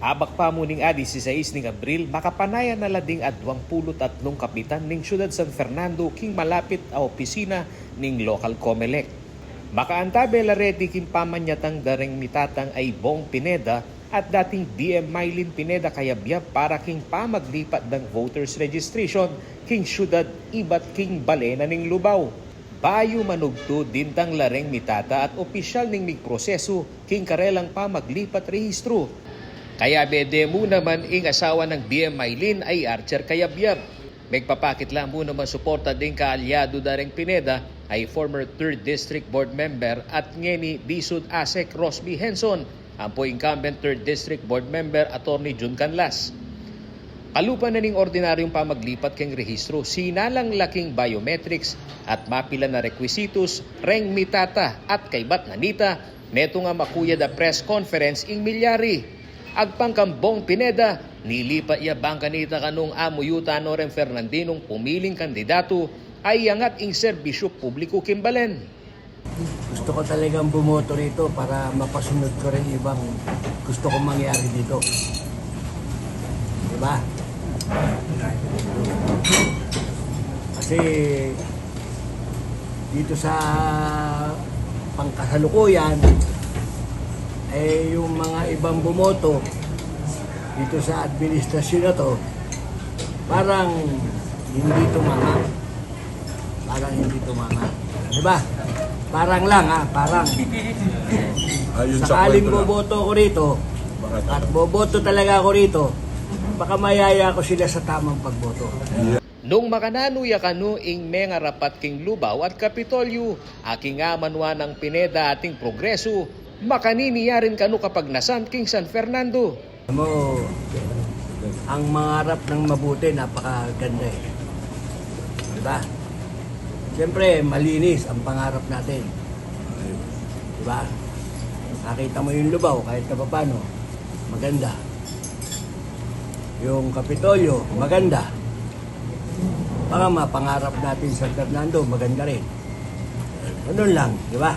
Habak pa muning adi si 16 ning Abril, makapanayan na lading at 23 kapitan ning siyudad San Fernando king malapit a opisina ning local COMELEC. Makaantabe la ready king pamanyatang dareng mitatang ay Bong Pineda at dating DM Mylene Pineda kayabyab para king pamaglipat ng voters registration king siyudad ibat king balena ning Lubao. Bayo manugto dintang lareng mitata at opisyal ning migproseso king karelang pamaglipat rehistro. Kaya bede mo naman ing asawa ng DM Mylene ay Archer kayabyab. Magpapakit lang mo naman suporta din kaalyado dareng Pineda ay former 3rd District Board Member at ngeni Disud Asek Rosby Henson, ang po incumbent 3rd District Board Member Attorney Jun Canlas. Alupan na ning ordinaryong pamaglipat keng rehistro, sinalang laking biometrics at mapila na requisitos, reng mitata at kaybat nanita, neto nga makuya da press conference ing milyari. Agpangkambong Pineda, nilipa iya bangka nita kanong amuyuta no ren Fernandinong pumiling kandidato ay yangat ing serbisyo publiko kimbalen. Gusto ko talagang bumoto rito para mapasunod ko rin ibang gusto kong mangyari dito. Diba? Kasi dito sa pangkasalukuyan, yung mga ibang bumoto dito sa administrasyon na to, parang hindi tumama. Parang hindi tumama. Diba? Parang lang parang. Sakaling boboto ko rito, at boboto talaga ako rito, baka mayaya ko sila sa tamang pagboto. Nung makananuya kanu ing mga rapat king Lubao at Kapitolyo, aking amanwa ng Pineda ating progreso, makaniniya rin kanu kapag nasan king San Fernando. Mo, ang mangarap ng mabuti, napakaganda eh. Diba? Siyempre, malinis ang pangarap natin. Diba? Nakita mo yung Lubao, kahit na paano, maganda. Yung Kapitolyo, maganda. Baka mapangarap natin sa Fernando, maganda rin. Ganun lang, diba?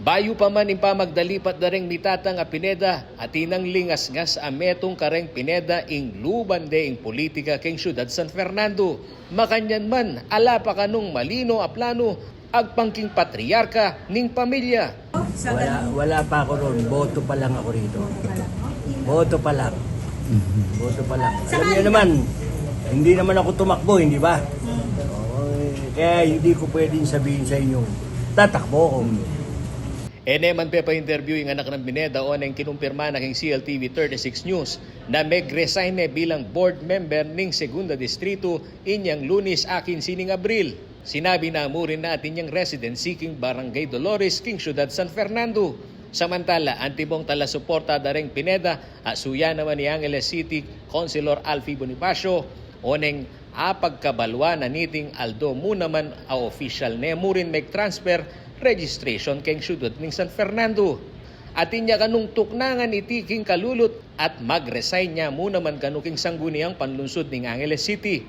Bayo pa man impa magdalipat na ring mitatang a Pineda at inang lingas-ngas a metong kareng Pineda ing lubande ing politika king siyudad San Fernando. Makanyan man ala pa kanong malino a plano agpangking patriarka ning pamilya. Wala pa ako ron, boto pa lang ako rito. Boto pa lang. Boto pa lang. Alam niyo naman, hindi naman ako tumakbo, hindi ba? Kaya hindi ko pwedeng sabihin sa inyo, tatakbo ko. Man pa-interview yung anak ng Pineda o nang kinumpirma na king CLTV 36 News na mag-resign bilang board member ning Segunda Distrito inyang Lunes akin sining Abril. Sinabi na mo rin natin yung residency king Barangay Dolores king siyudad San Fernando. Samantala, antibong tala suporta dareng Pineda asuya naman ni Angeles City Councilor Alfie Bonifacio o nang apagkabalwa na niting Aldo mo naman a official ne mo rin mag-transfer registration keng siyudad ning San Fernando. At inya kanung tuknangan iti king kalulot at mag-resign niya muna man kanuking sangguniang panlunsod ning Angeles City.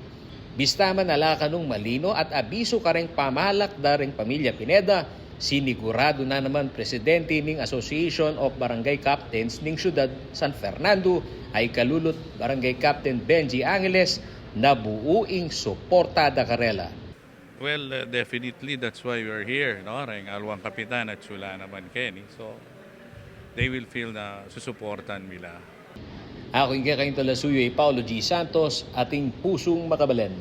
Bistaman ala kanung malino at abiso kareng pamalak dareng pamilya Pineda, sinigurado na naman presidente ning Association of Barangay Captains ning siyudad San Fernando ay kalulot Barangay Captain Benji Angeles na buuing suportada karela. Well, definitely that's why we're here, no? Reng alwang kapitan at sula naman Kenny. So they will feel na susuportan nila. Ako yung kakain talasuyo ay Paulo G. Santos, ating pusong makabalen.